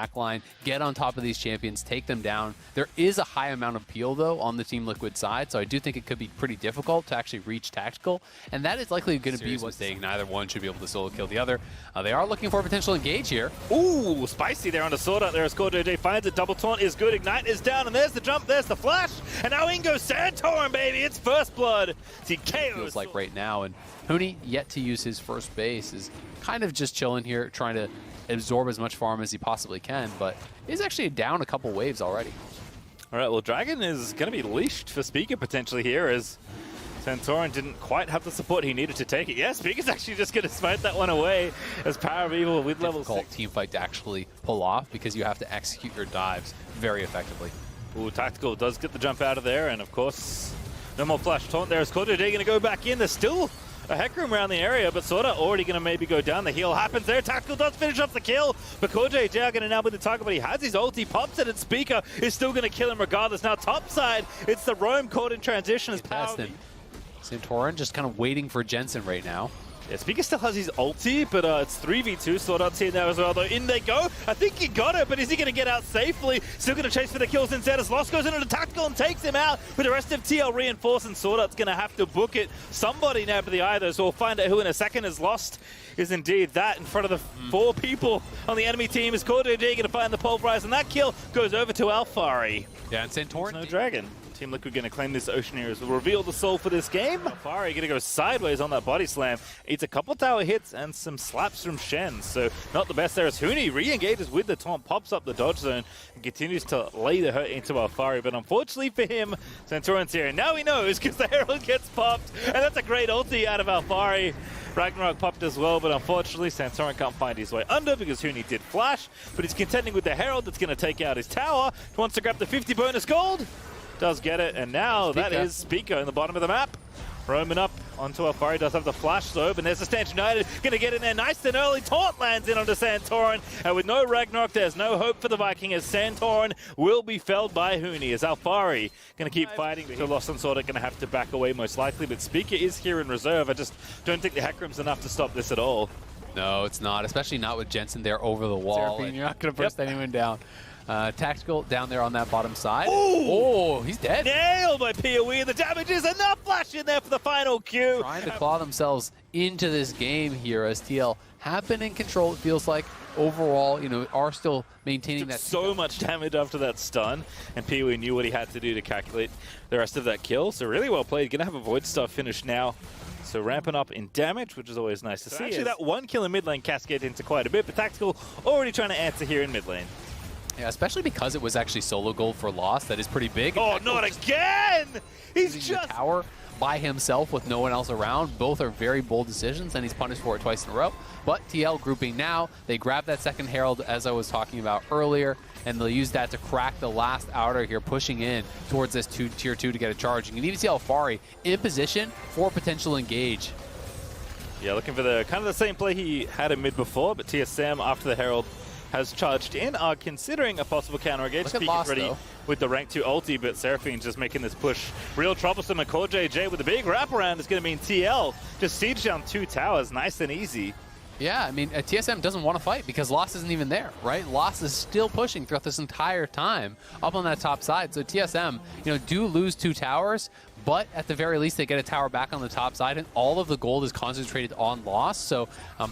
backline, get on top of these champions, take them down. There is a high amount of peel, though, on the Team Liquid side, so I do think it could be pretty difficult to actually reach Tactical, and that is likely going to be what neither one should be able to solo kill the other. They are looking for a potential engage here. Ooh, spicy there on the sword out there as KaiSser finds it. Double taunt is good, Ignite is down, and there's the jump, there's the flash, and now in goes Santorin, baby, it's first blood. See, KO feels like right now, and Huni, yet to use his first base, is kind of just chilling here, trying to absorb as much farm as he possibly can, but he's actually down a couple waves already. All right, well, Dragon is going to be leashed for Speaker potentially here as Santorin didn't quite have the support he needed to take it. Yeah, Speaker's actually just going to smite that one away as Power of Evil with level 6. Team fight to actually pull off because you have to execute your dives very effectively. Ooh, Tactical does get the jump out of there, and of course, no more flash taunt there as KaiSser going to go back in. There's still a heck room around the area, but sorta already going to maybe go down. The heal happens there. Tactical does finish off the kill, but KaiSser are going to now be the target, but he has his ulti, pops it, and Speaker is still going to kill him regardless. Now top side, it's the roam caught in transition as Power. Santorin just kind of waiting for Jensen right now. Yeah, Speaker still has his ulti, but it's 3v2. Sword Art's here now as well, though. In they go. I think he got it, but is he going to get out safely? Still going to chase for the kills instead as Lost goes into the Tactical and takes him out. With the rest of TL reinforced, and Sword Art's going to have to book it. Somebody now for the eye, though, so we'll find out who in a second is Lost. Is indeed that in front of the 4 people on the enemy team. Is KaiSser going to find the pulverize, and that kill goes over to Alphari. Yeah, and Santorin. No Dragon. Team Liquid going to claim this Oceaneers will reveal the soul for this game. Alphari going to go sideways on that body slam. Eats a couple tower hits and some slaps from Shen. So not the best there as Huni re-engages with the taunt, pops up the dodge zone, and continues to lay the hurt into Alphari. But unfortunately for him, Santorin's here. And now he knows because the Herald gets popped. And that's a great ulti out of Alphari. Ragnarok popped as well, but unfortunately Santorin can't find his way under because Huni did flash. But he's contending with the Herald that's going to take out his tower. He wants to grab the 50 bonus gold. Does get it, and now that is Speaker in the bottom of the map. Roaming up onto Alphari, does have the flash though, but there's the Stanch United, gonna get in there nice and early. Taunt lands in onto Santorin, and with no Ragnarok, there's no hope for the Viking as Santorin will be felled by Huni, as Alphari gonna keep fighting. So Lost and Sword are gonna have to back away most likely, but Speaker is here in reserve. I just don't think the Heck Room's enough to stop this at all. No, it's not, especially not with Jensen there over the wall. And you're not gonna burst anyone down. Tactical down there on that bottom side. Oh, he's dead. Nailed by PoE. The damage is enough. Flash in there for the final Q. Trying to claw themselves into this game here as TL have been in control, it feels like. Overall, you know, are still maintaining that. So much damage after that stun, and PoE knew what he had to do to calculate the rest of that kill. So really well played. Gonna have a Void Star finish now. So ramping up in damage, which is always nice to see. Actually, that one kill in mid lane cascaded into quite a bit, but Tactical already trying to answer here in mid lane. Yeah, especially because it was actually solo gold for Lost. That is pretty big. Oh, not again! He's just the tower by himself with no one else around. Both are very bold decisions, and he's punished for it twice in a row. But TL grouping now. They grab that second Herald, as I was talking about earlier, and they'll use that to crack the last outer here, pushing in towards this tier 2 to get a charge. You can even see Alphari in position for potential engage. Yeah, looking for the kind of the same play he had in mid before, but TSM after the Herald has charged in, are considering a possible counter engage. Peek is ready with the rank 2 ulti, but Seraphine's just making this push real troublesome, and KaiSser with a big wraparound is going to mean TL just siege down 2 towers, nice and easy. Yeah, I mean, TSM doesn't want to fight because Lost isn't even there, right? Lost is still pushing throughout this entire time up on that top side. So TSM, you know, do lose 2 towers, but at the very least they get a tower back on the top side, and all of the gold is concentrated on Lost. So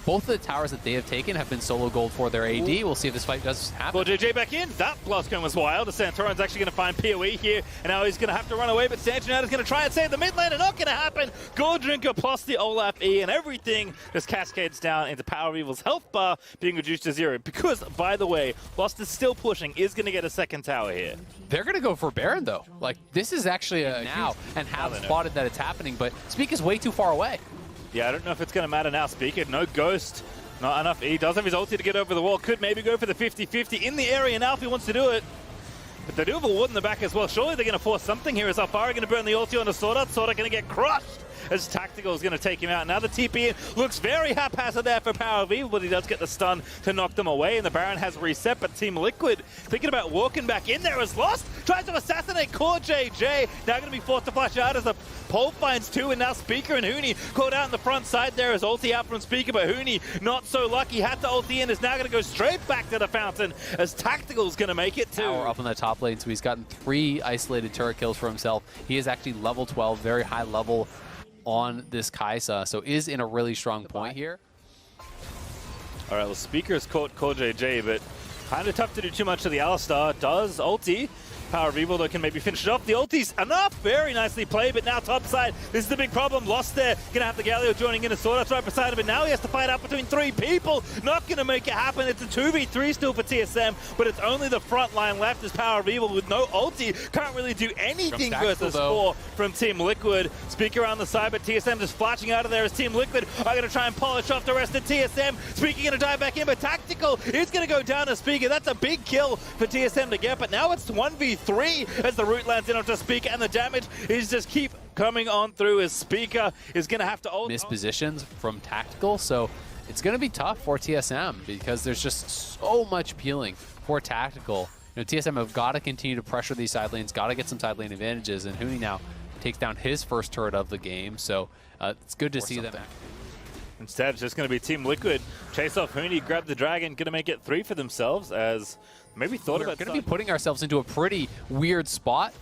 both of the towers that they have taken have been solo gold for their AD. We'll see if this fight does happen. Well, JJ back in. That blast gun was wild. Santorin's actually going to find PoE here, and now he's going to have to run away, but Santorin is going to try and save the mid lane, and not going to happen. Gold Drinker plus the Olaf E, and everything just cascades down into Power of Evil's health bar being reduced to 0. Because, by the way, Lost is still pushing, is going to get a second tower here. They're going to go for Baron, though. Like, this is actually a now, and have spotted that it's happening, but Speak is way too far away. Yeah, I don't know if it's going to matter now. Speaker, no Ghost, not enough. He does have his ulti to get over the wall. Could maybe go for the 50-50 in the area now if he wants to do it. But they do have a ward in the back as well. Surely they're going to force something here. Is Alphari going to burn the ulti on the Sword Art? Sword Art going to get crushed as Tactical is going to take him out. Now the TP in looks very haphazard there for Power of Evil, but he does get the stun to knock them away, and the Baron has reset, but Team Liquid thinking about walking back in there as Lost tries to assassinate CoreJJ. Now going to be forced to flash out as the pole finds two, and now Speaker and Huni caught out in the front side there as ulti out from Speaker, but Huni not so lucky, had to ulti in, is now going to go straight back to the fountain as Tactical's going to make it too. Power up on the top lane, so he's gotten 3 isolated turret kills for himself. He is actually level 12, very high level on this KaiSser, so is in a really strong point here. All right, well, Speaker's caught CoreJJ, but kind of tough to do too much to the Alistar. Does ulti. Power of Evil, though, can maybe finish it off. The ulti's enough. Very nicely played, but now top side. This is the big problem. Lost there. Gonna have the Galio joining in a sword. That's right beside him, but now he has to fight out between 3 people. Not gonna make it happen. It's a 2v3 still for TSM, but it's only the front line left as Power of Evil with no ulti. Can't really do anything versus 4 from Team Liquid. Speaker on the side, but TSM just flashing out of there as Team Liquid are gonna try and polish off the rest of TSM. Speaker gonna dive back in, but Tactical is gonna go down to Speaker. That's a big kill for TSM to get, but now it's 1v3 as the root lands in onto Speaker, and the damage is just keep coming on through as Speaker is going to have to ult. Missed positions from Tactical, so it's going to be tough for TSM because there's just so much peeling for Tactical. You know, TSM have got to continue to pressure these side lanes, got to get some side lane advantages, and Huni now takes down his first turret of the game, so it's good to see them. Instead, it's just going to be Team Liquid chase off Huni, grab the dragon, going to make it 3 for themselves as maybe thought about. We're going to be putting ourselves into a pretty weird spot.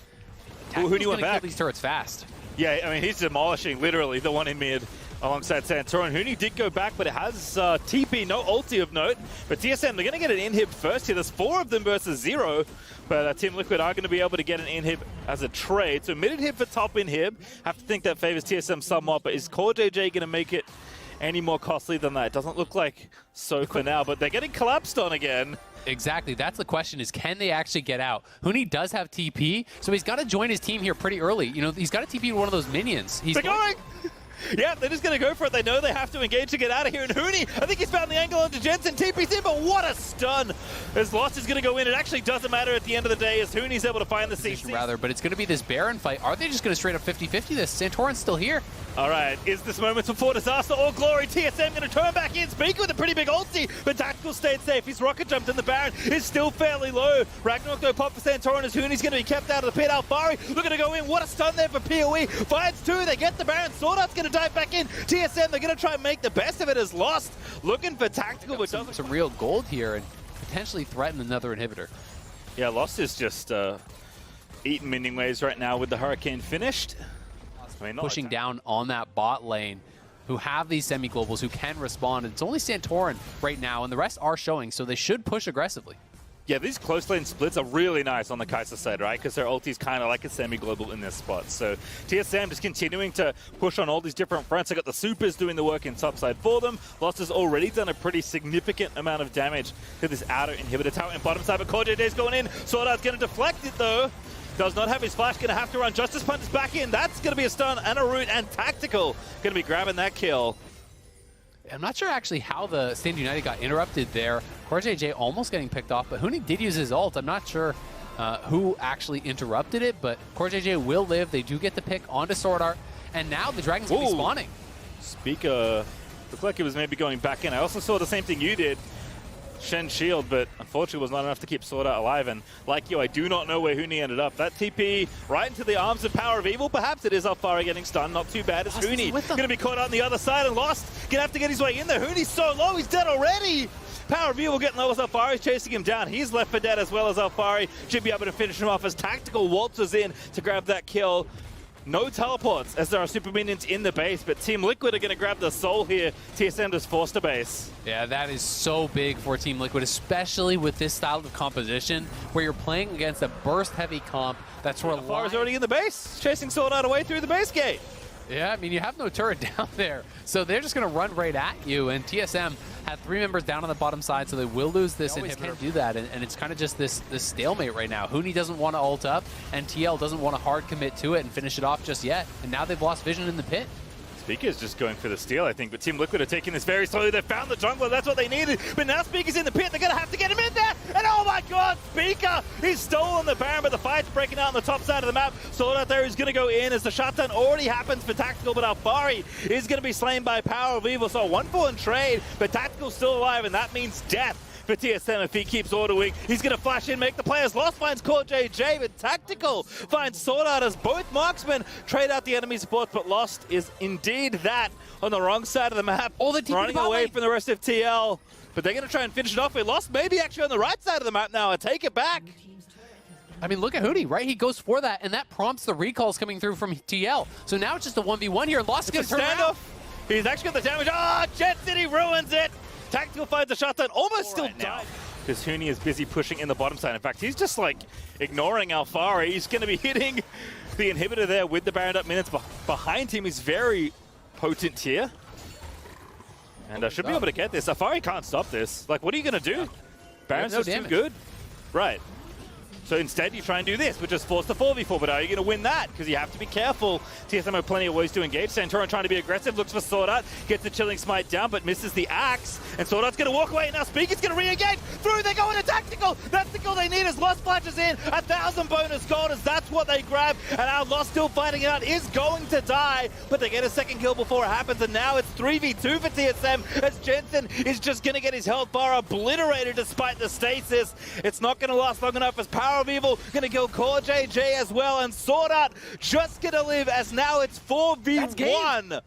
Huni went back. Kill these turrets fast. Yeah, I mean, he's demolishing literally the one in mid alongside Santorin. Huni did go back, but it has TP, no ulti of note. But TSM, they're going to get an inhib first here. There's 4 of them versus 0. But Team Liquid are going to be able to get an inhib as a trade. So mid inhib for top inhib. Have to think that favors TSM somewhat, but is CoreJJ going to make it any more costly than that? It doesn't look like so for now, but they're getting collapsed on again. Exactly. That's the question, is can they actually get out? Huni does have TP, so he's got to join his team here pretty early. You know, he's got to TP to one of those minions. They're going! Yeah, they're just going to go for it. They know they have to engage to get out of here. And Huni, I think he's found the angle onto Jensen. TP's in, but what a stun. As Lost is going to go in. It actually doesn't matter at the end of the day as Huni's able to find the CC. Rather, but it's going to be this Baron fight. Are they just going to straight up 50-50 this? Santorin's still here. All right, is this moment before disaster or glory? TSM going to turn back in. Speaker with a pretty big ulti, but Tactical stayed safe. He's rocket jumped and the Baron is still fairly low. Ragnarok though pop for Santorin as Huni's going to be kept out of the pit. Alfari looking to go in. What a stun there for PoE. Finds 2. They get the Baron. Sword Art's going to dive back in. TSM, they're going to try and make the best of it as Lost. Looking for Tactical, but doesn't. Some real gold here and potentially threaten another inhibitor. Yeah, Lost is just eating minion waves right now with the Hurricane finished. I mean, pushing down on that bot lane, who have these semi-globals who can respond. It's only Santorin right now, and the rest are showing, so they should push aggressively. Yeah, these close lane splits are really nice on the KaiSser side, right? Because their ulti's kind of like a semi-global in this spot. So TSM just continuing to push on all these different fronts. They got the supers doing the work in top side for them. Lost has already done a pretty significant amount of damage to this outer inhibitor tower and bottom side, but CoreJJ's going in. Sword Art's going to deflect it though. Does not have his flash, going to have to run. Justice Punch is back in. That's going to be a stun and a root, and Tactical going to be grabbing that kill. I'm not sure actually how the Stand United got interrupted there. CoreJJ almost getting picked off, but Huni did use his ult. I'm not sure who actually interrupted it, but CoreJJ will live. They do get the pick onto Sword Art, and now the Dragon's going to be spawning. Speaker looked like it was maybe going back in. I also saw the same thing you did. Shen's shield, but unfortunately was not enough to keep Sword Art alive. And like you, I do not know where Huni ended up. That TP right into the arms of Power of Evil. Perhaps it is Alfari getting stunned. Not too bad. It's Huni going to be caught on the other side and Lost. Going to have to get his way in there. Huni's so low. He's dead already. Power of Evil getting low as Alfari's chasing him down. He's left for dead as well as Alfari. Should be able to finish him off as Tactical waltzes in to grab that kill. No teleports as there are super minions in the base, but Team Liquid are going to grab the soul here. TSM just forced a base. Yeah, that is so big for Team Liquid, especially with this style of composition where you're playing against a burst-heavy comp that's relying... Alfari's already in the base, chasing Sword Art away through the base gate. Yeah, I mean, you have no turret down there, so they're just going to run right at you, and TSM had 3 members down on the bottom side, so they will lose this inhibitor. They can't do that, and it's kind of just this stalemate right now. Huni doesn't want to ult up, and TL doesn't want to hard commit to it and finish it off just yet, and now they've lost vision in the pit. Speaker's just going for the steal, I think, but Team Liquid are taking this very slowly. They found the jungler, that's what they needed, but now Speaker's in the pit. They're going to have to get him in there, and oh my god, Speaker. He's stolen the Baron, but the fight's breaking out on the top side of the map. Sword out there is going to go in as the shutdown already happens for Tactical, but Alfari is going to be slain by Power of Evil. So 1-4 in trade, but Tactical's still alive, and that means death for TSM if he keeps ordering. He's going to flash in, make the players lost, finds Core JJ, but Tactical finds Sword Art as both marksmen trade out the enemy support, but Lost is indeed that on the wrong side of the map, running away from the rest of TL. But they're going to try and finish it off. We Lost maybe actually on the right side of the map now. I take it back. I mean, look at Hootie, right? He goes for that, and that prompts the recalls coming through from TL. So now it's just a 1v1 here. Lost is going to turn around. He's actually got the damage. Ah, Jet City ruins it. Tactical finds the shutdown, almost still died. Because Huni is busy pushing in the bottom side. In fact, he's just like ignoring Alfari. He's going to be hitting the inhibitor there with the Baron up minutes. Behind him is very potent here. And should be able to get this. Alfari can't stop this. Like, what are you going to do? Baron's just too good. Right. So instead, you try and do this, which is force the 4v4, but are you going to win that? Because you have to be careful. TSM have plenty of ways to engage. Santorin trying to be aggressive, looks for Sword Art, gets the Chilling Smite down, but misses the Axe. And Sword Art's going to walk away, and now Speaker's going to re-engage. Through, they go into Tactical. That's the kill they need as Lost flashes in. 1,000 bonus gold as that's what they grab. And now Lost still fighting it out, is going to die, but they get a second kill before it happens, and now it's 3v2 for TSM as Jensen is just going to get his health bar obliterated despite the stasis. It's not going to last long enough as Power of Evil going to kill Core JJ as well, and Sword Art just going to live as now it's 4v1.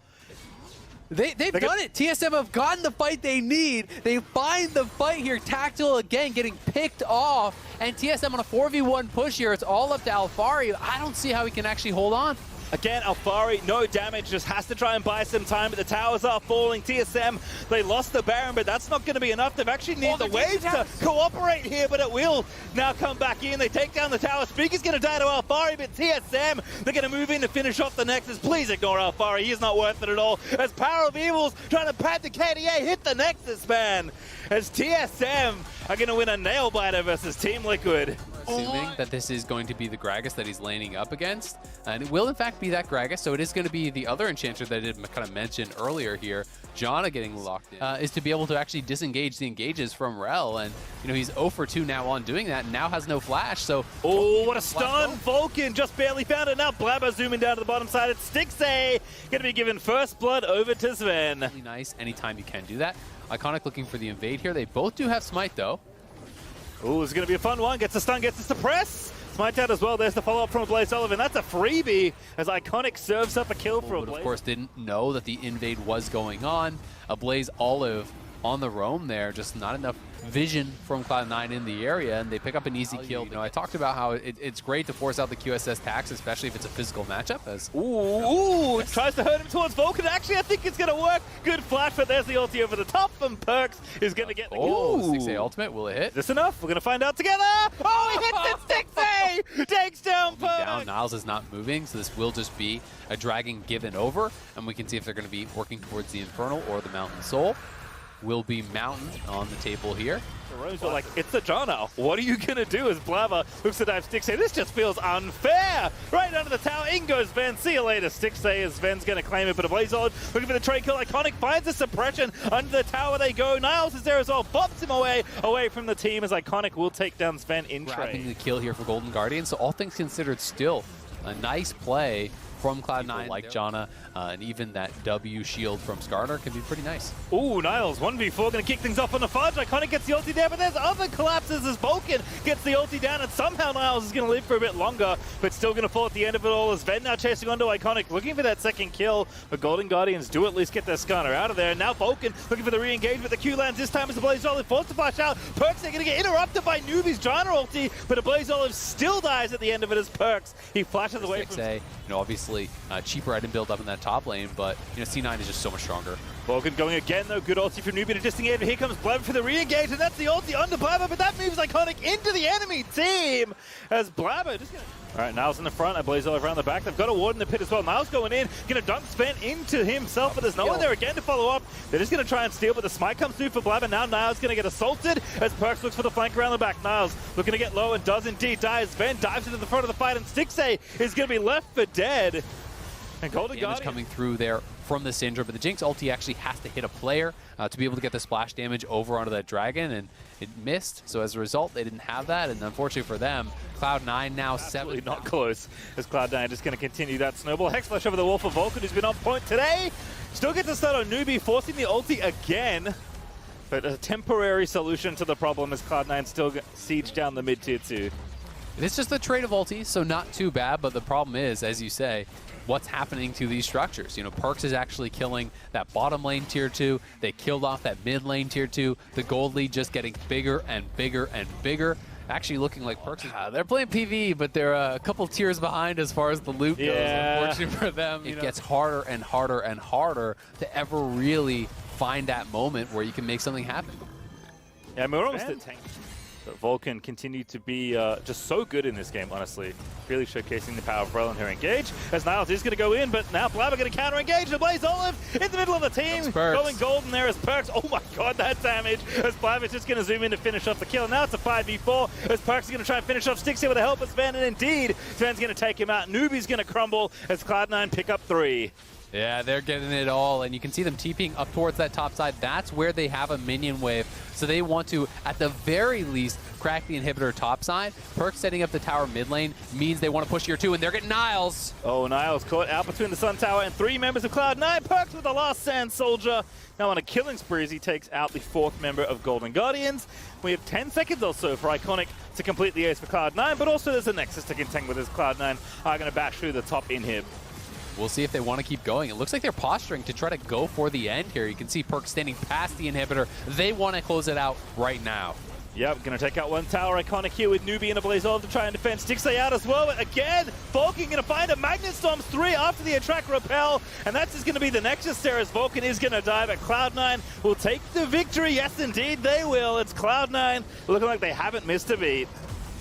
They've done it. TSM have gotten the fight they need. They find the fight here. Tactical again getting picked off, and TSM on a 4v1 push here. It's all up to Alfari. I don't see how he can actually hold on. Again, Alfari, no damage, just has to try and buy some time, but the towers are falling. TSM, they lost the Baron, but that's not going to be enough. They've actually need the wave to cooperate here, but it will now come back in. They take down the tower. Speaker's going to die to Alfari, but TSM, they're going to move in to finish off the Nexus. Please ignore Alfari. He's not worth it at all. As Power of Evil's trying to pad the KDA, hit the Nexus, man. As TSM are going to win a nail-biter versus Team Liquid. Assuming that this is going to be the Gragas that he's laning up against, and it will in fact be that Gragas, so it is going to be the other enchanter that I did kind of mention earlier here, Janna getting locked in, is to be able to actually disengage the engages from Rel, and you know he's 0 for 2 now on doing that, and now has no flash, so... Oh, what a stun! Vulcan just barely found it. Now Blabber zooming down to the bottom side. It's Stixay going to be given first blood over to Sven. Really nice anytime you can do that. Iconic looking for the invade here. They both do have Smite though. Oh, this is going to be a fun one. Gets the stun, gets the suppress. Smite out as well. There's the follow-up from Blaze Olive, and that's a freebie as Iconic serves up a kill for a Blaze. But of course didn't know that the invade was going on. A Blaze Olive on the roam there, just not enough vision from Cloud9 in the area, and they pick up an easy kill. You know, I talked about how it's great to force out the QSS tax, especially if it's a physical matchup. As Ooh, tries to hurt him towards Vulcan. Actually, I think it's going to work. Good flash, but there's the ulti over the top, and Perks is going to get the kill. Oh, 6A ultimate, will it hit? Is this enough? We're going to find out together. Oh, he hits it, 6A! Takes down Perks. Down, Niles is not moving, so this will just be a dragon given over, and we can see if they're going to be working towards the Infernal or the Mountain Soul. Will be Mountain on the table here. The Rogues are like, it's the Janna. What are you going to do as Blabber looks to dive Stixay? This just feels unfair. Right under the tower, in goes Sven. See you later, Stixay, as Sven's going to claim it. But a Blazeolid looking for the trade kill. Iconic finds the suppression. Under the tower they go. Niles is there as well. Bops him away from the team as Iconic will take down Sven in trade. Grabbing the kill here for Golden Guardian. So all things considered, still a nice play from Cloud9, like Janna, and even that W shield from Skarner can be pretty nice. Ooh, Niles, 1v4, going to kick things off on the fudge. Iconic gets the ulti there, but there's other collapses as Vulcan gets the ulti down, and somehow Niles is going to live for a bit longer, but still going to fall at the end of it all as Sven now chasing onto Iconic, looking for that second kill, but Golden Guardians do at least get their Skarner out of there. And now Vulcan looking for the re-engagement. The Q lands this time as the Blaze Olive forced to flash out. Perks, they're going to get interrupted by Newbie's Janna ulti, but a Blaze Olive still dies at the end of it as Perks. He flashes away from... You know, obviously, cheaper item build up in that top lane, but you know, C9 is just so much stronger. Vulcan going again though, good ulti from Newbie to disengage, but here comes Blabber for the re-engage, and that's the ulti under Blabber, but that moves Iconic into the enemy team as Blabber just gonna... Alright, Niles in the front, and Blaze Olive around the back. They've got a ward in the pit as well. Niles going in, gonna dunk Sven into himself, but there's no one there again to follow up. They're just gonna try and steal, but the smite comes through for Blabber. Now Niles gonna get assaulted as Perks looks for the flank around the back. Niles looking to get low and does indeed die as Sven dives into the front of the fight, and Stixay is gonna be left for dead. And Golden Guardian coming through there from the Syndra, but the Jinx ulti actually has to hit a player to be able to get the splash damage over onto that dragon, and it missed. So as a result, they didn't have that, and unfortunately for them, Cloud9 now Absolutely 7. not close, as Cloud9 just going to continue that snowball. Hex Flash over the wall for Vulcan, who's been on point today. Still gets to start on Newbie, forcing the ulti again. But a temporary solution to the problem as Cloud9 still siege down the mid-tier 2. It's just the trade of ulti, so not too bad, but the problem is, as you say, what's happening to these structures. You know, Perkz is actually killing that bottom lane tier 2. They killed off that mid lane tier 2. The gold lead just getting bigger and bigger and bigger. Actually looking like Perkz. They're playing PvE, but they're a couple tiers behind as far as the loot goes, unfortunately for them. It gets harder and harder and harder to ever really find that moment where you can make something happen. Yeah, I mean, we're almost at tank. But Vulcan continued to be just so good in this game, honestly. Really showcasing the power of Rel in her engage. As Niles is going to go in, but now Blabber going to counter-engage. The Blaze Olive in the middle of the team. Going golden there as Perkz. Oh my god, that damage. As Blabber's just going to zoom in to finish off the kill. Now it's a 5v4 as Perkz is going to try and finish off Stixxer with a help of Sven. And indeed, Sven's going to take him out. Newbie's going to crumble as Cloud9 pick up 3. Yeah, they're getting it all, and you can see them TPing up towards that top side. That's where they have a minion wave, so they want to, at the very least, crack the inhibitor top side. Perkz setting up the tower mid lane means they want to push tier 2, and they're getting Niles. Oh, Niles caught out between the Sun Tower and 3 members of Cloud9. Perkz with the last Sand Soldier. Now on a killing spree as he takes out the 4th member of Golden Guardians. We have 10 seconds or so for Iconic to complete the ace for Cloud9, but also there's a Nexus to contend with as Cloud9 are going to bash through the top inhib. We'll see if they want to keep going. It looks like they're posturing to try to go for the end here. You can see Perkz standing past the inhibitor. They want to close it out right now. Yep, going to take out one tower. Iconic here with Newbie and a Blaze Olive to try and defend Stixxer out as well. But again, Vulcan going to find a Magnet Storms 3 after the Attract Repel. And that's just going to be the Nexus there as Vulcan is going to die. But Cloud9 will take the victory. Yes, indeed, they will. It's Cloud9 looking like they haven't missed a beat.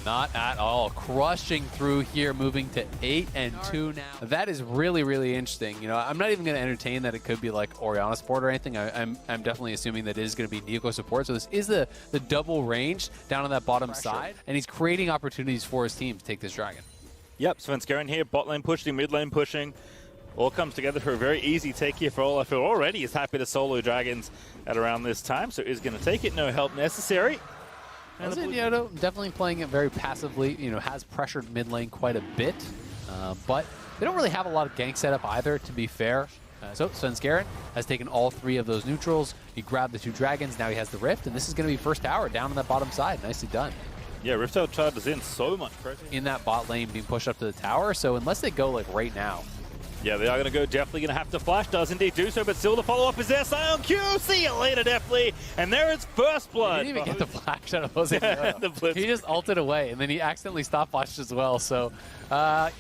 Not at all. Crushing through here, moving to 8-2 now. That is really, really interesting. You know, I'm not even going to entertain that it could be like Orianna support or anything. I'm definitely assuming that it is going to be Nico support. So this is the double range down on that bottom side, and he's creating opportunities for his team to take this dragon. Yep, Svenskeren here, bot lane pushing, mid lane pushing. All comes together for a very easy take here for Olaf, who already is happy to solo dragons at around this time. So is going to take it, no help necessary. Yodo definitely playing it very passively, you know, has pressured mid lane quite a bit, but they don't really have a lot of gank setup either, to be fair. So Svenskeren has taken all 3 of those neutrals. He grabbed the 2 dragons, now he has the Rift, and this is going to be first tower down on that bottom side. Nicely done. Yeah, Rift out charges in so much pressure. In that bot lane being pushed up to the tower, so unless they go like right now. Yeah, they are going to go. Definitely going to have to flash. Does indeed do so, but still the follow-up is there. Sion Q. See you later, Deftly. And there is first blood. He didn't even get the flash out of Jose. He just ulted away, and then he accidentally stop flashed as well. So,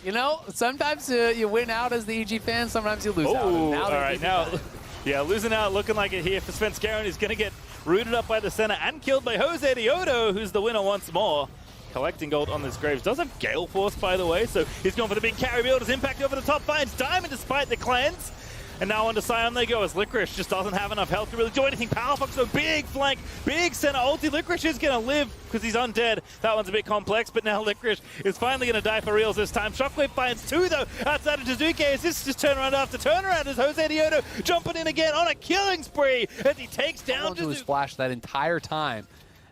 you know, sometimes you win out as the EG fan, sometimes you lose out. All right, now, yeah, losing out, looking like it here for Svenskeren. He's going to get rooted up by the center and killed by Jose Diodo, who's the winner once more. Collecting gold on this Graves. Does have Gale Force, by the way, so he's going for the big carry build. His impact over the top finds Diamond despite the cleanse. And now onto Sion they go as Licorice just doesn't have enough health to really do anything powerful. So big flank, big center ulti. Licorice is going to live because he's undead. That one's a bit complex, but now Licorice is finally going to die for reals this time. Shockwave finds 2 though outside of Jizuke. Is this just turnaround after turnaround as Jose Diodo jumping in again on a killing spree as he takes down Jizuke. His flash that entire time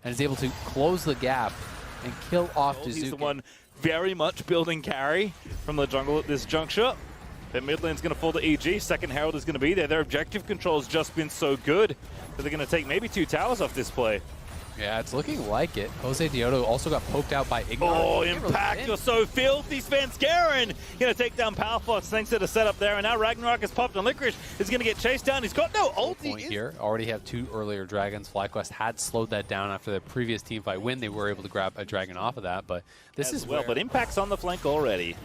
and is able to close the gap and kill off Jizuke. He's the one very much building carry from the jungle at this juncture. Their mid lane's going to fall to EG. Second Herald is going to be there. Their objective control has just been so good that they're going to take maybe 2 towers off this play. Yeah, it's looking like it. Jose Diodo also got poked out by Ignite. Oh, impact! You're so filthy, Svenskeren! Going to take down Powerfox thanks to the setup there, and now Ragnarok has popped, and Licorice is going to get chased down. He's got no ulti. Here, already have 2 earlier dragons. FlyQuest had slowed that down after the previous teamfight win. They were able to grab a dragon off of that, but this is well. But Impact's on the flank already.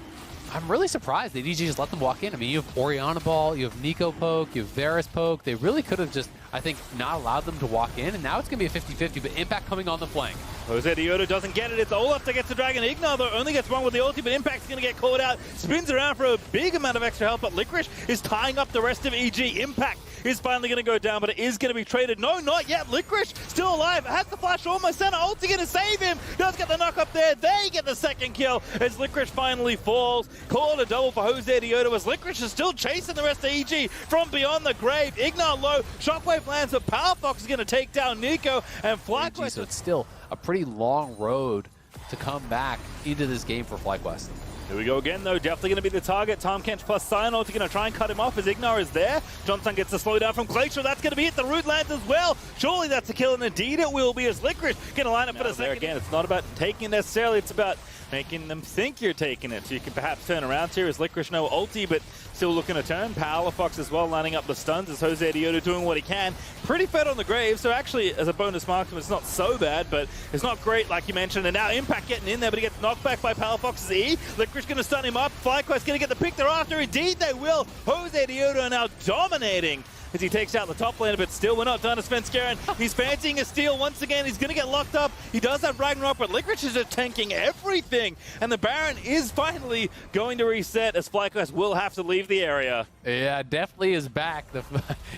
I'm really surprised they DG just let them walk in. I mean, you have Orianna Ball, you have Nico poke, you have Varus poke. They really could have just, I think, not allowed them to walk in, and now it's going to be a 50-50, but Impact coming on the flank. Jose Diodo doesn't get it. It's Olaf that gets the dragon. Ignite, though, only gets one with the ulti, but Impact's going to get caught out. Spins around for a big amount of extra health, but Licorice is tying up the rest of EG. Impact is finally going to go down, but it is going to be traded. No, not yet. Licorice still alive. Has the flash almost center. Ulti going to save him. Does get the knock up there. They get the second kill as Licorice finally falls. Call it a double for Jose Diodo as Licorice is still chasing the rest of EG from beyond the grave. Ignite low. Shockwave lands, but Power Fox is going to take down Nico and FlyQuest. So it's still a pretty long road to come back into this game for FlyQuest. Here we go again, though. Definitely going to be the target. Tom Kench plus Cyanode going to try and cut him off as Ignar is there. Johnson gets the slowdown from KaiSser. That's going to be it. The root lands as well. Surely that's a kill, and indeed it will be as Licorice going to line up for the second. Again, it's not about taking it necessarily. It's about making them think you're taking it. So you can perhaps turn around here as Licorice no ulti, but still looking to turn. Power Fox as well, lining up the stuns as Jose Diodo doing what he can. Pretty fed on the grave, so actually as a bonus marksman, it's not so bad, but it's not great like you mentioned. And now Impact getting in there, but he gets knocked back by Power Fox's E. Licorice going to stun him up. FlyQuest going to get the pick thereafter. Indeed they will. Jose Diodo now dominating as he takes out the top laner, but still we're not done as Svenskeren. He's fancying a steal once again. He's going to get locked up. He does have Ragnarok, but Licorice is just tanking everything. And the Baron is finally going to reset as FlyQuest will have to leave the area. Yeah, Definitely is back.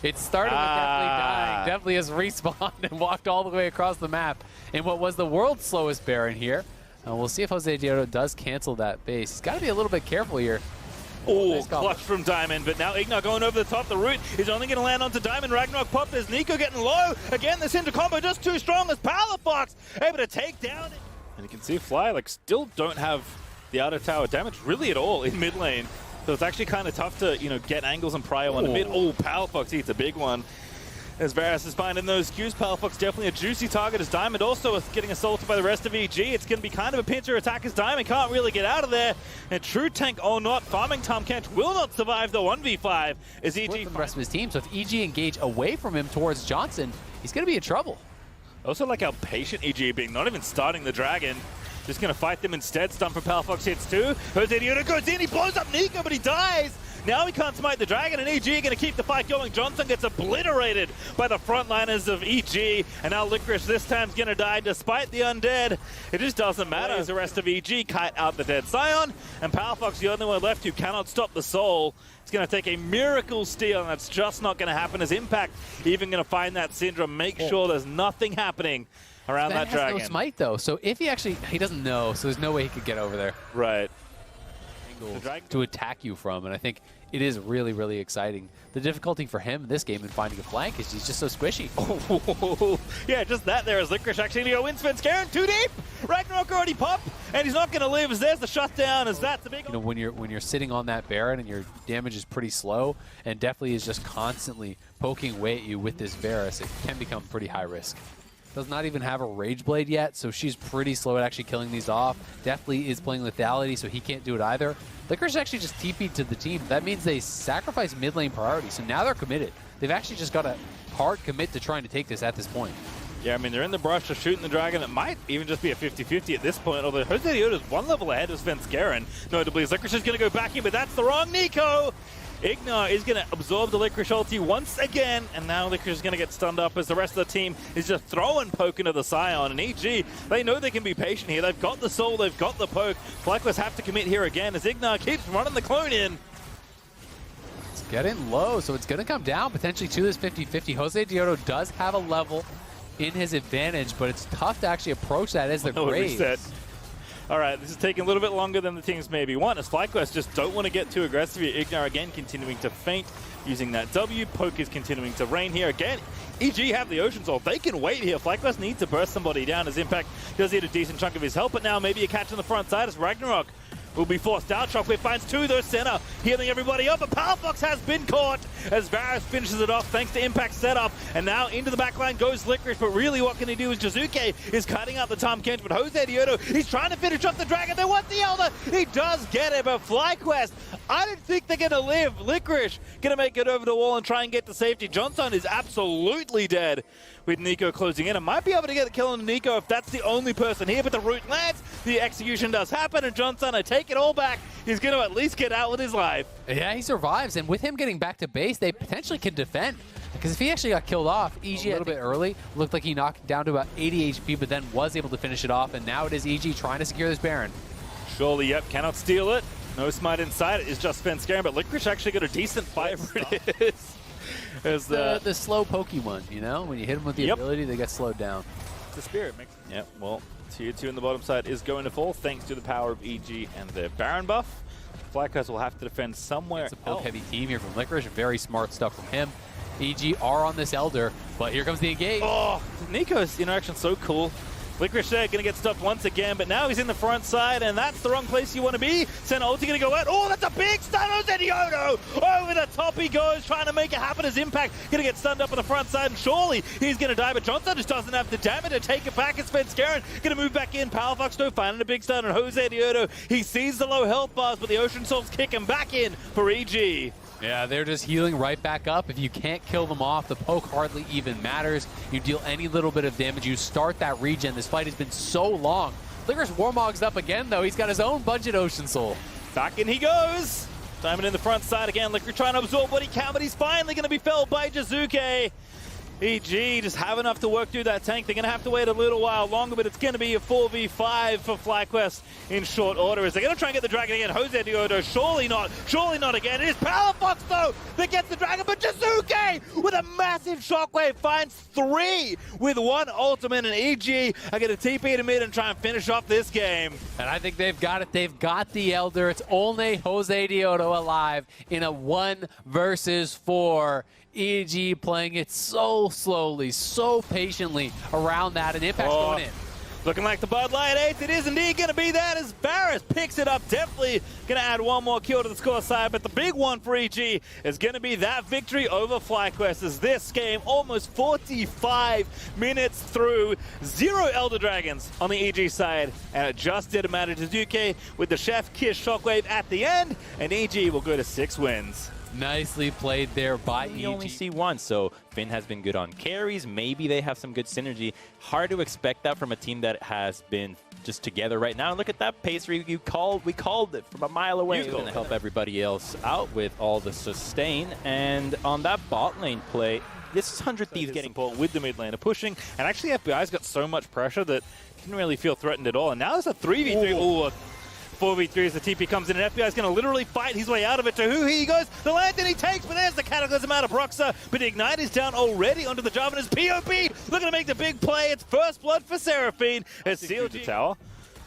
It started with Definitely dying. Definitely has respawned and walked all the way across the map in what was the world's slowest Baron here. We'll see if Jose Diodo does cancel that base. He's got to be a little bit careful here. Oh, nice clutch from Diamond, but now Ignar going over the top. The root is only going to land onto Diamond. Ragnarok pop. There's Nico getting low. Again, this into combo just too strong as Power Fox able to take down. And you can see Fly like still don't have the outer tower damage really at all in mid lane. So it's actually kind of tough to, you know, get angles and pry one in mid. Oh, Power Fox eats a big one. As Varus is finding those Qs, Power Fox definitely a juicy target as Diamond also getting assaulted by the rest of EG. It's going to be kind of a pincer attack as Diamond can't really get out of there. And true tank or not, farming Tom Kench will not survive the 1v5 as EG... the rest of his team, so if EG engage away from him towards Johnson, he's going to be in trouble. Also like how patient EG being, not even starting the Dragon. Just going to fight them instead. Stun from Power Fox hits too. Jose Diodo goes in, he blows up Nico, but he dies. Now he can't smite the Dragon, and EG are going to keep the fight going. Johnson gets obliterated by the frontliners of EG, and now Licorice this time's going to die despite the undead. It just doesn't matter as the rest of EG kite out the dead Scion, and Power Fox the only one left who cannot stop the soul. It's going to take a miracle steal, and that's just not going to happen as Impact even going to find that Syndrome, make sure there's nothing happening around that Dragon. Has no smite though, so if he doesn't know, so there's no way he could get over there. Right. To attack you from, and I think it is really, really exciting. The difficulty for him in this game in finding a flank is he's just so squishy. Oh, yeah, just that there as Licorice actually going to go in. Svenskeren too deep. Ragnarok already popped, and he's not going to live as there's the shutdown as that's the big... You know, when you're sitting on that Baron and your damage is pretty slow, and Definitely is just constantly poking away at you with this Varus, it can become pretty high risk. Does not even have a Rage Blade yet, so she's pretty slow at actually killing these off. Definitely is playing lethality, so he can't do it either. Licorice actually just TP'd to the team. That means they sacrifice mid lane priority, so now they're committed. They've actually just got a hard commit to trying to take this at this point. Yeah, I mean, they're in the brush, they're shooting the Dragon. It might even just be a 50-50 at this point, although Jose Diodo is one level ahead of Svenskeren. Notably, Licorice is going to go back in, but that's the wrong Nico! Ignar is going to absorb the Licorice ulti once again, and now Licorice is going to get stunned up as the rest of the team is just throwing poke into the Scion. And EG, they know they can be patient here. They've got the soul, they've got the poke. FlyQuest have to commit here again as Ignar keeps running the clone in. It's getting low, so it's going to come down potentially to this 50-50. Jose Diodo does have a level in his advantage, but it's tough to actually approach that as the Graves. All right, this is taking a little bit longer than the teams maybe want, as FlyQuest just don't want to get too aggressive here. Ignar again continuing to feint using that W. Poke is continuing to rain here again. EG have the Ocean Soul. They can wait here. FlyQuest needs to burst somebody down as Impact does hit a decent chunk of his health, but now maybe a catch on the front side as Ragnarok will be forced out. Shockwave finds two, though, center, healing everybody up, but Power Fox has been caught as Varus finishes it off thanks to Impact's setup, and now into the backline goes Licorice, but really what can he do is Jizuke is cutting out the Tom Kench, but Jose Diodo, he's trying to finish off the Dragon, they want the Elder, he does get it, but FlyQuest, I didn't think they're gonna live. Licorice gonna make it over the wall and try and get to safety. Johnson is absolutely dead with Nico closing in, and might be able to get a kill on Nico if that's the only person here, but the root lands, the execution does happen, and Johnson, I take it all back, he's going to at least get out with his life. Yeah, he survives, and with him getting back to base, they potentially can defend. Because if he actually got killed off, EG a little bit early, looked like he knocked down to about 80 HP, but then was able to finish it off, and now it is EG trying to secure this Baron. Surely, yep, cannot steal it. No smite inside it is just Svenskeren, but Licorice actually got a decent fight for it. There's the slow pokey one, you know? When you hit them with the ability, they get slowed down. The spirit makes it. Yeah, well, tier 2 in the bottom side is going to fall thanks to the power of EG and their Baron buff. FlyQuest will have to defend somewhere. It's a poke-heavy team here from Licorice. Very smart stuff from him. EG are on this Elder, but here comes the engage. Oh, Nico's interaction so cool. Licorice there going to get stuffed once again, but now he's in the front side, and that's the wrong place you want to be. Senna ulti going to go out. Oh, that's a big stun. Zenioto over the top he goes, trying to make it happen as Impact. Going to get stunned up on the front side, and surely he's going to die, but Johnson just doesn't have the damage to take it back. It's Spenskaren going to move back in. Powerfox though finding a big stun on Jose Diodo. He sees the low health bars, but the Ocean Soul's kick him back in for EG. Yeah, they're just healing right back up. If you can't kill them off, the poke hardly even matters. You deal any little bit of damage, you start that regen. This fight has been so long. Licorice Warmog's up again, though. He's got his own budget Ocean Soul. Back in he goes. Diamond in the front side again. Licorice trying to absorb what he can, but he's finally going to be felled by Jizuke. EG just have enough to work through that tank. They're going to have to wait a little while longer, but it's going to be a 4v5 for FlyQuest in short order. Is they're going to try and get the dragon again? Jose Diodo, surely not again. It is Powerfox though that gets the dragon, but Jizuke with a massive shockwave finds 3 with 1 ultimate, and EG are going to TP to mid and try and finish off this game. And I think they've got it. They've got the Elder. It's only Jose Diodo alive in a 1 versus 4. EG playing it so slowly, so patiently around that, and Impact's going in. Looking like the Bud Light Ace. It is indeed going to be that as Varus picks it up. Definitely going to add 1 more kill to the score side, but the big one for EG is going to be that victory over FlyQuest as this game almost 45 minutes through. 0 Elder Dragons on the EG side, and it just didn't matter to Duque with the Chef Kiss Shockwave at the end, and EG will go to 6 wins. Nicely played there by EG. You only see 1, so Finn has been good on carries. Maybe they have some good synergy. Hard to expect that from a team that has been just together right now. And look at that pace. We called it from a mile away. It's going to help everybody else out with all the sustain. And on that bot lane play, this is 100 Thieves getting support with the mid laner pushing. And actually FBI's got so much pressure that didn't really feel threatened at all. And now there's a 3v3. Ooh. 4v3 as the TP comes in, and FBI is going to literally fight his way out of it. To who he goes, the Lantern he takes, but there's the Cataclysm out of Broxah. But the Ignite is down already onto the Jarvan's POP. Looking to make the big play. It's first blood for Seraphine as CLG the tower.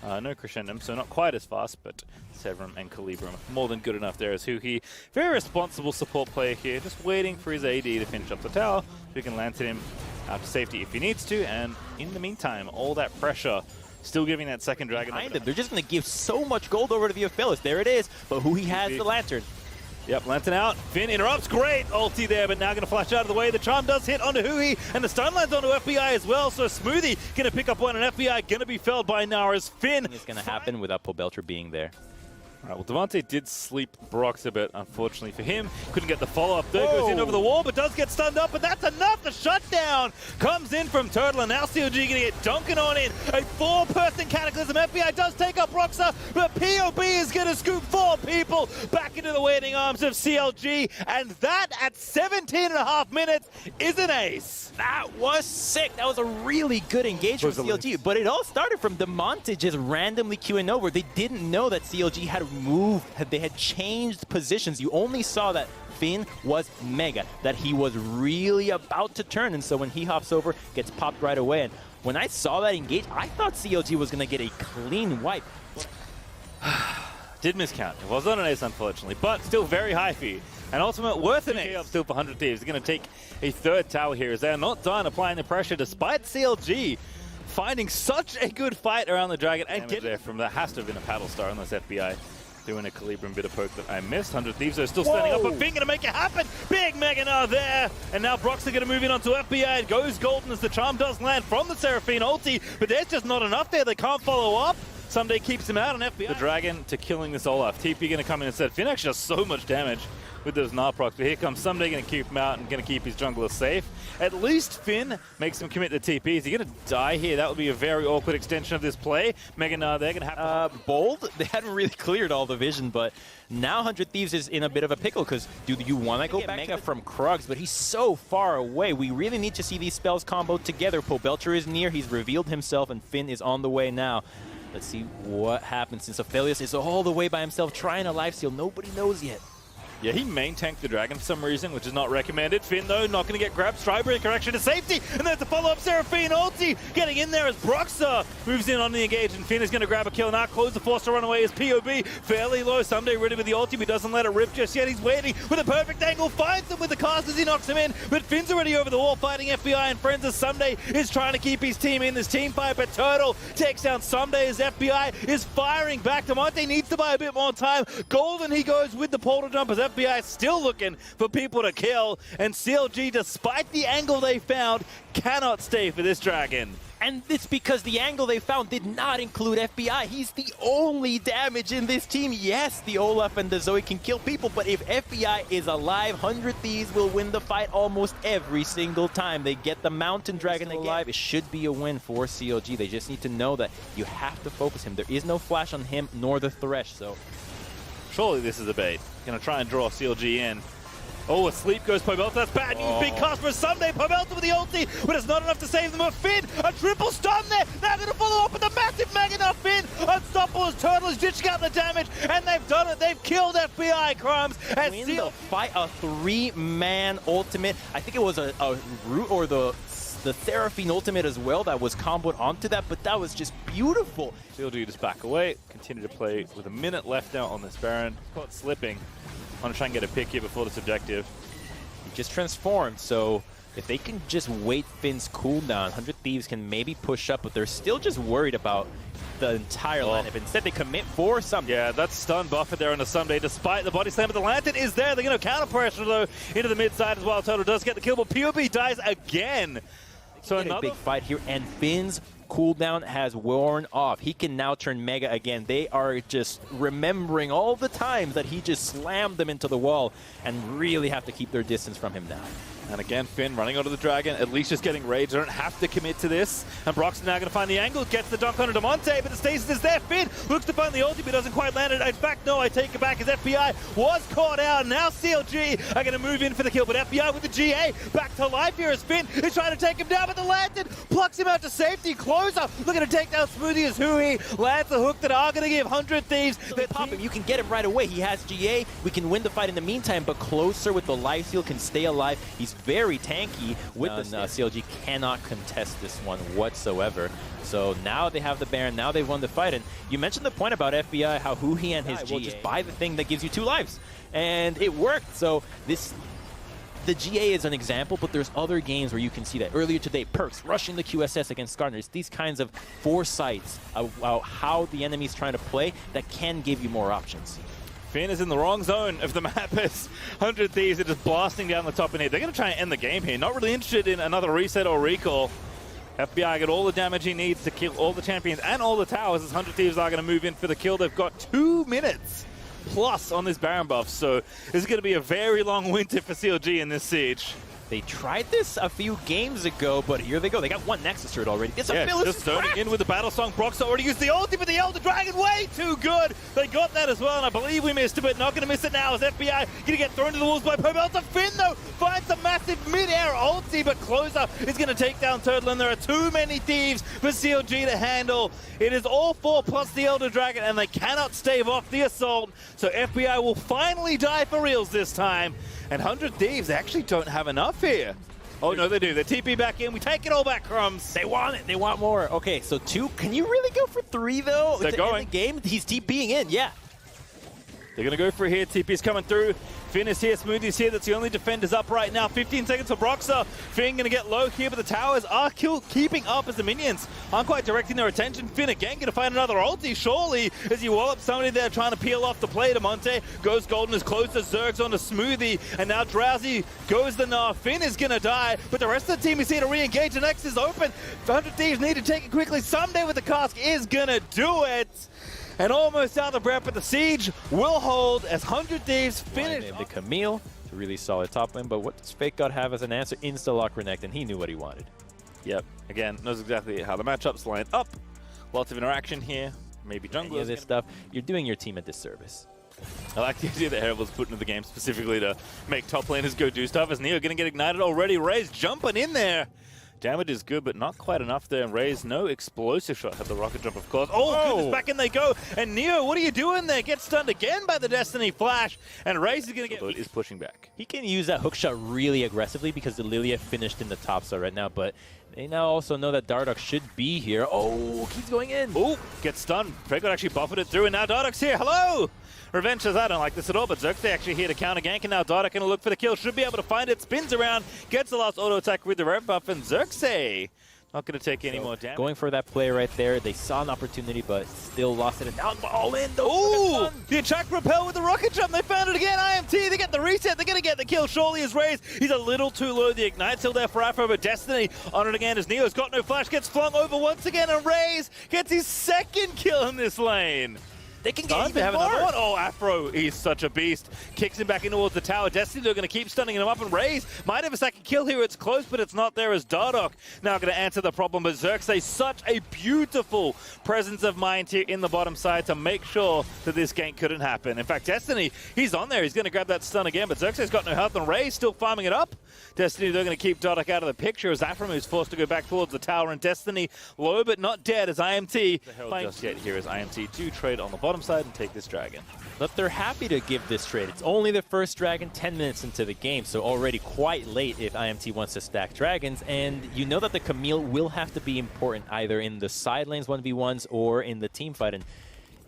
No Crescendum, so not quite as fast, but Severum and Calibrum more than good enough there as Huhi. Very responsible support player here, just waiting for his AD to finish up the tower, so he can Lantern him out to safety if he needs to, and in the meantime, all that pressure still giving that second dragon. They're just going to give so much gold over to the Ophelis. There it is. But who he has the Lantern. Yep, Lantern out. Finn interrupts. Great ulti there, but now going to flash out of the way. The charm does hit onto Hui, and the stun lands onto FBI as well. So Smoothie going to pick up one, and FBI going to be felled by Nara's Finn. It's going to happen without Pobelter being there. All right, well, Devante did sleep Brox a bit, unfortunately for him. Couldn't get the follow-up there. Goes in over the wall, but does get stunned up, but that's enough. The shutdown comes in from Turtle, and now CLG going to get Duncan on in. A 4-person Cataclysm. FBI does take up Broxah, but POB is going to scoop 4 people back into the waiting arms of CLG, and that at 17.5 minutes is an ace. That was sick. That was a really good engagement from CLG, but it all started from Demonte just randomly queuing over. They didn't know that CLG had moved, they had changed positions. You only saw that Finn was mega, that he was really about to turn, and so when he hops over, gets popped right away. And when I saw that engage, I thought CLG was going to get a clean wipe. Did miscount. It was not an ace, unfortunately, but still very high fee. And ultimate worth an ace. Up still for 100 Thieves. They're going to take a 3rd tower here as they're not done applying the pressure despite CLG finding such a good fight around the dragon. And get there from that has to have been a paddle star unless FBI doing a Calibrum bit of poke that I missed. 100 Thieves are still standing up, but Finn going to make it happen. Big Mega Gnar there. And now Brox are going to move in onto FBI. It goes golden as the charm does land from the Seraphine ulti, but there's just not enough there. They can't follow up. Someday keeps him out on FBI. The dragon to killing this Olaf. TP going to come in instead. Finn actually does so much damage with those Gnar procs, but here comes Someday going to keep him out and going to keep his jungler safe. At least Finn makes him commit the TP. Is he going to die here? That would be a very awkward extension of this play. Mega Gnar, they're going to have to... Bold? They hadn't really cleared all the vision, but now 100 Thieves is in a bit of a pickle because do you want to go back Mega from Krugs, but he's so far away. We really need to see these spells comboed together. Pobelter is near. He's revealed himself, and Finn is on the way now. Let's see what happens since Aphelios is all the way by himself trying a lifesteal. Nobody knows yet. Yeah, he main tanked the Dragon for some reason, which is not recommended. Finn, though, not going to get grabbed. Strybreaker correction to safety, and there's the follow-up. Seraphine ulti getting in there as Broxah moves in on the engage, and Finn is going to grab a kill. Now close the force to run away as POB. Fairly low. Someday ready with the ulti, but doesn't let it rip just yet. He's waiting with a perfect angle, finds him with the cast as he knocks him in, but Finn's already over the wall fighting FBI and friends as Someday is trying to keep his team in this team fight, but Turtle takes down Someday as FBI is firing back. Demonte needs to buy a bit more time. Golden, he goes with the portal jump as FBI is still looking for people to kill, and CLG, despite the angle they found, cannot stay for this Dragon. And it's because the angle they found did not include FBI. He's the only damage in this team. Yes, the Olaf and the Zoe can kill people, but if FBI is alive, 100 Thieves will win the fight almost every single time. They get the Mountain Dragon alive. It should be a win for CLG. They just need to know that you have to focus him. There is no flash on him nor the Thresh, so... Surely this is a bait. Gonna try and draw CLG in. Oh, asleep goes Pobelta. That's bad news. Big cast for Someday. Pobelta with the ulti, but it's not enough to save them. A Finn, a triple stun there. Now going to follow up with a massive Mega Enough Finn. Unstoppable as Turtle is ditching out the damage, and they've done it. They've killed FBI, Crumbs. And win the fight, a 3-man ultimate. I think it was a Root or the Seraphine ultimate as well that was comboed onto that, but that was just beautiful. CLG just back away, continue to play with a minute left now on this Baron. Caught slipping. Want to try and get a pick here before this objective. He just transformed, so if they can just wait Finn's cooldown, 100 Thieves can maybe push up, but they're still just worried about the entire lineup. Instead, they commit for something. Yeah, that's stun buffer there on the Someday, despite the body slam, but the Lantern is there. They're going to counter pressure, though, into the mid side as well. Toto does get the kill, but POB dies again. So another big fight here, and Finn's cooldown has worn off. He can now turn Mega again. They are just remembering all the times that he just slammed them into the wall and really have to keep their distance from him now. And again, Finn running onto the Dragon, at least just getting rage. They don't have to commit to this. And Broxah now going to find the angle, gets the dunk onto Demonte, but the stasis is there. Finn looks to find the ulti, but doesn't quite land it. In fact, no, I take it back as FBI was caught out. Now CLG are going to move in for the kill, but FBI with the GA back to life here as Finn is trying to take him down, but the Lantern plucks him out to safety. Closer looking to take down Smoothie as Hui lands a hook that are going to give 100 Thieves. They pop him. You can get him right away. He has GA. We can win the fight in the meantime, but Closer with the life steal can stay alive. He's very tanky with the CLG cannot contest this one whatsoever. So now they have the Baron, now they've won the fight. And you mentioned the point about FBI, how Hui and his GA will just buy the thing that gives you 2 lives. And it worked. So the GA is an example, but there's other games where you can see that. Earlier today, Perks rushing the QSS against Gardner. It's these kinds of foresights about how the enemy's trying to play that can give you more options. Finn is in the wrong zone of the map as 100 Thieves are just blasting down the top in here. They're going to try and end the game here. Not really interested in another reset or recall. FBI get all the damage he needs to kill all the champions and all the towers as 100 Thieves are going to move in for the kill. They've got 2 minutes plus on this Baron buff, so this is going to be a very long winter for CLG in this siege. They tried this a few games ago, but here they go. They got 1 Nexus turret already. It's a just zoning in with the Battle Song. Broxah already used the ulti, but the Elder Dragon way too good. They got that as well, and I believe we missed it, but not going to miss it now as FBI going to get thrown to the walls by Pobelta. Finn, though, finds a massive mid-air ulti, but Closer is going to take down Turtle, and there are too many Thieves for CLG to handle. It is all 4 plus the Elder Dragon, and they cannot stave off the assault, so FBI will finally die for reals this time. And 100 Thieves, they actually don't have enough here. Oh, no, they do. They TP back in. We take it all back, Crumbs. They want it. They want more. Okay, so 2. Can you really go for 3, though? They're going. End the game? He's TPing in, yeah. They're going to go for it here. TP's coming through. Finn is here. Smoothie's here. That's the only defenders up right now. 15 seconds for Broxah. Finn going to get low here, but the towers are keeping up as the minions aren't quite directing their attention. Finn again going to find another ulti, surely, as you wallop somebody there trying to peel off the play. Demonte goes golden as close as Zerg's on to Smoothie, and now Drowsy goes the Gnar. Finn is going to die, but the rest of the team is here to re-engage. The next is open. 100 Thieves need to take it quickly. Someday with the cask is going to do it. And almost out of breath, but the siege will hold as 100 Thieves finish. The Camille, it's a really solid top lane, but what does Fake God have as an answer? Insta-lock Renekton, and he knew what he wanted. Yep, again, knows exactly how the matchups line up. Lots of interaction here, maybe junglers. This stuff, you're doing your team a disservice. I like the idea that Herald was put into the game specifically to make top laners go do stuff. As Neo going to get ignited already. Raze jumping in there Damage is good, but not quite enough there. And Raze, no explosive shot. Had the rocket jump, of course. Oh, goodness, back in they go. And Neo, what are you doing there? Gets stunned again by the Destiny Flash. And Raze is going to get... is pushing back. He can use that hook shot really aggressively because the Lilia finished in the top side right now, but they now also know that Dardoch should be here. Oh, keeps going in. Oh, gets stunned. Faker actually buffeted it through, and now Dardoch's here. Hello! Revenge says, I don't like this at all, but Xerxes actually here to counter gank, and now Dardoch going to look for the kill. Should be able to find it. Spins around, gets the last auto attack with the red buff, and Xerxes not going to take any more damage. Going for that play right there. They saw an opportunity, but still lost it. And now all in. Ooh! The attack repel with the rocket jump. They found it again. IMT, they get the reset. They're going to get the kill. Surely as Raze. He's a little too low. The ignite still there for Afro, but Destiny on it again as Neo's got no flash. Gets flung over once again, and Raze gets his second kill in this lane. They can get even have more. Another one. Oh, Afro, he's such a beast. Kicks him back in towards the tower. Destiny, they're going to keep stunning him up, and Raze might have a second kill here. It's close, but it's not there as Dardoch now going to answer the problem. But Xerxes, such a beautiful presence of mind here in the bottom side to make sure that this gank couldn't happen. In fact, Destiny, he's on there. He's going to grab that stun again, but Xerxes got no health, and Raze still farming it up. Destiny, they're going to keep Dardoch out of the picture as Afro is forced to go back towards the tower, and Destiny low but not dead as IMT. The hell just yet here as IMT do trade on the bottom side and take this dragon. But they're happy to give this trade. It's only the first dragon 10 minutes into the game, so already quite late if IMT wants to stack dragons. And you know that the Camille will have to be important either in the side lanes 1v1s or in the team fight. And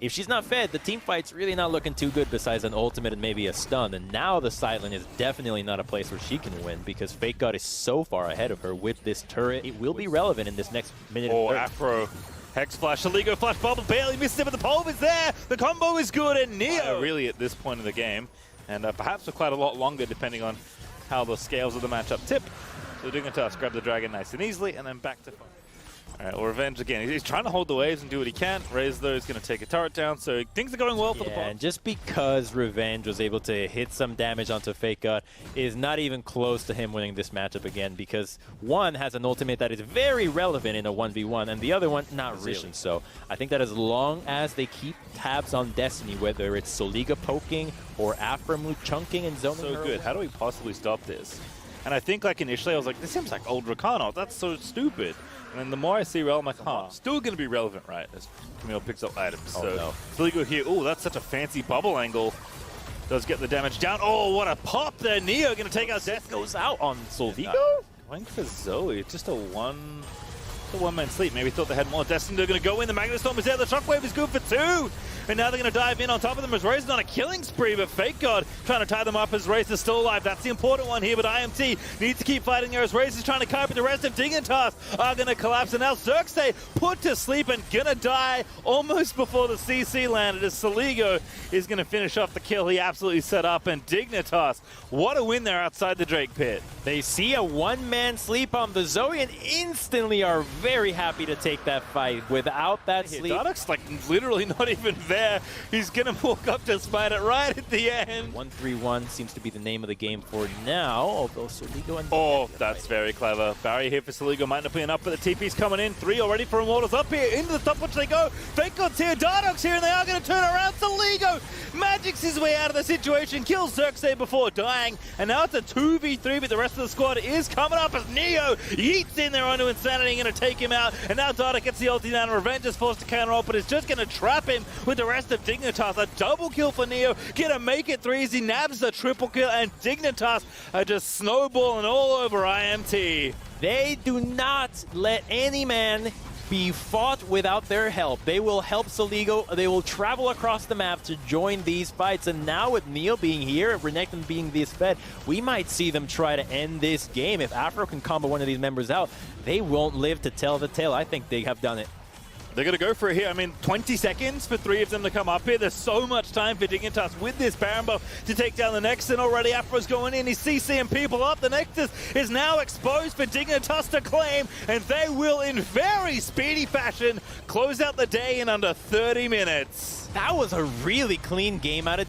if she's not fed, the team fight's really not looking too good besides an ultimate and maybe a stun. And now the side lane is definitely not a place where she can win because Fake God is so far ahead of her with this turret. It will be relevant in this next minute. Oh, Afro. Hex flash, Saligo flash, bubble barely misses it, but the pole is there. The combo is good, and Neo really at this point in the game, and perhaps for quite a lot longer, depending on how the scales of the matchup tip. So doing a task, grab the dragon nice and easily, and then back to fight. All right, well, Revenge again. He's trying to hold the waves and do what he can. Raze, though, is going to take a turret down, so things are going well for the bot. And just because Revenge was able to hit some damage onto Fake God is not even close to him winning this matchup again, because one has an ultimate that is very relevant in a 1v1, and the other one, not really. So I think that as long as they keep tabs on Destiny, whether it's Soliga poking or Aframu chunking and zoning So her good. How do we possibly stop this? And I think, like, initially I was like, this seems like old Rakano. That's so stupid. And then the more I see Rel, I'm like, huh, still going to be relevant, right? As Camille picks up items. Oh, so no. Saligo here. Oh, that's such a fancy bubble angle. Does get the damage down. Oh, what a pop there. Neo going to take out Death. goes out on Solvigo. Going for Zoe. Just a one-man sleep. Maybe thought they had more. Destiny, they're going to go in. The Magnet Storm is there. The Shockwave is good for 2. And now they're going to dive in on top of them as Raze is on a killing spree, but Fake God trying to tie them up as Raze is still alive. That's the important one here, but IMT needs to keep fighting there as Raze is trying to cope, but the rest of Dignitas are going to collapse. And now Xerxes put to sleep and going to die almost before the CC landed as Saligo is going to finish off the kill he absolutely set up. And Dignitas, what a win there outside the Drake pit. They see a one-man sleep on the Zoe and instantly are very happy to take that fight. Without that sleep, Dardoch's like literally not even there. He's gonna walk up to spite it right at the end. 1-3-1 seems to be the name of the game for now, although Soligo and... Oh, that's very clever. Barrier here for Saligo, might not be enough, but the TP's coming in. 3 already for Immortals up here, into the top which they go. Fake God's here, Dardoch's here, and they are gonna turn around. Saligo magics his way out of the situation, kills Xerxes before dying, and now it's a 2v3, but the rest of the squad is coming up as Neo yeets in there onto Insanity and gonna take him out, and now Dardoch gets the ulti down, and Revenge is forced to counter up, but is just gonna trap him with the rest of Dignitas. A double kill for Neo, gonna make it 3 as he nabs the triple kill, and Dignitas are just snowballing all over IMT. They do not let any man be fought without their help. They will help Saligo. They will travel across the map to join these fights. And now with Neil being here, Renekton being this fed, we might see them try to end this game. If Afro can combo one of these members out, they won't live to tell the tale. I think they have done it. They're going to go for it here. I mean, 20 seconds for 3 of them to come up here. There's so much time for Dignitas with this Baron buff to take down the Nexus. And already Afro's going in. He's CCing people up. The Nexus is now exposed for Dignitas to claim. And they will, in very speedy fashion, close out the day in under 30 minutes. That was a really clean game out of